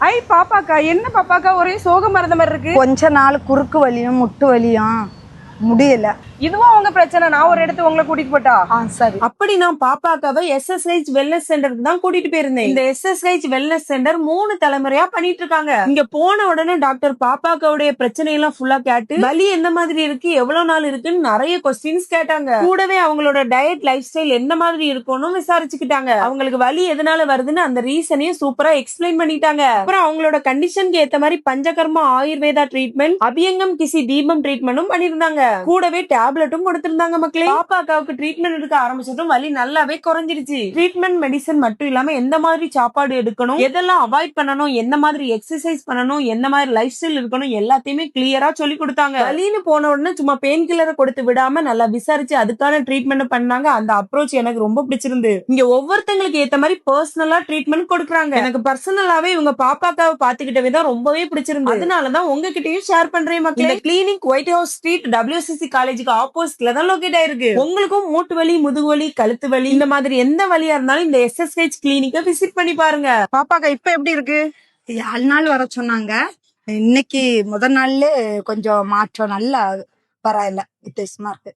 ஐ பாப்பாக்கா, என்ன பாப்பாக்கா ஒரே சோகமா இருந்த மாதிரி இருக்கு? கொஞ்ச நாள் குறுக்கு வலியும் முட்டு வலியும் முடியல. இதுவும் அவங்க பிரச்சனை. நான் ஒரு இடத்து உங்களை கூட்டிட்டு போட்டா? சரி. அப்படி நான் பாப்பாக்காவை SSH வெல்னஸ் சென்டருக்கு தான் கூட்டிட்டு போயிருந்தேன். இந்த SSH வெல்னஸ் சென்டர் 3 தலைமுறையா பண்ணிட்டு இருக்காங்க. இங்க போன உடனே டாக்டர் பாப்பாக்காவுடைய பிரச்சனை எல்லாம் ஃபுல்லா கேட்டு வலி எந்த மாதிரி இருக்கு, எவ்வளவு நாள் இருக்குன்னு நிறைய கொஸ்டின்ஸ் கேட்டாங்க. கூடவே அவங்களோட டயட் லைஃப் ஸ்டைல் எந்த மாதிரி இருக்கும்னு விசாரிச்சுக்கிட்டாங்க. அவங்களுக்கு வலி எதனால வருதுன்னு அந்த ரீசனையும் சூப்பரா எக்ஸ்பிளைன் பண்ணிட்டாங்க. அப்புறம் அவங்களோட கண்டிஷனுக்கு ஏத்த மாதிரி பஞ்சகர்மா ஆயுர்வேதா ட்ரீட்மெண்ட், அபியங்கம் கிசி தீபம் ட்ரீட்மெண்ட்டும் பண்ணிருந்தாங்க. கூடவே டேப்லெட்டும் கொடுத்திருந்தாங்க. மக்களே, பாப்பாக்காவுக்கு ட்ரீட்மெண்ட் எடுக்க ஆரம்பிச்சதும் வலி நல்லாவே குறைஞ்சிருச்சு. ட்ரீட்மெண்ட் மெடிசன் மட்டும் இல்லாம எந்த மாதிரி சாப்பாடு எடுக்கணும், எதெல்லாம் அவாய்ட் பண்ணணும், என்ன மாதிரி எக்ஸசைஸ் பண்ணணும், என்ன மாதிரி லைஃப் ஸ்டைல் இருக்கணும், எல்லாத்தையுமே கிளியரா சொல்லி கொடுத்தாங்க. வலின்னு போன உடனே சும்மா பெயின் கில்லரை கொடுத்து விடாம நல்லா விசாரிச்சு அதுக்கான ட்ரீட்மெண்ட் பண்ணாங்க. அந்த அப்ரோச் எனக்கு ரொம்ப பிடிச்சிருந்து. இங்க ஒவ்வொருத்தங்களுக்கு ஏத்த மாதிரி பர்சனலா ட்ரீட்மெண்ட் கொடுக்குறாங்க. எனக்கு பர்சனலாவே இவங்க பாப்பாக்காவை பாத்துக்கிட்ட விதம் ரொம்பவே பிடிச்சிருந்து. அதனாலதான் உங்ககிட்டயும் ஷேர் பண்றேன் மக்களே. இந்த clinic white house street WCC காலேஜுக்கு ஆப்போசிட்ல தான் லொகேட் ஆயிருக்கு. உங்களுக்கும் மூட்டு வலி, முதுகு வலி, கழுத்து வலி, இந்த மாதிரி எந்த வலியா இருந்தாலும் இந்த SSH கிளினிக்கை விசிட் பண்ணி பாருங்க. பாப்பாக்கா இப்ப எப்படி இருக்கு? 7 நாள் வர சொன்னாங்க. இன்னைக்கு முதல் நாள்ல கொஞ்சம் மாற்றம், நல்லா பரவாயில்ல, வித்தியாசமா இருக்கு.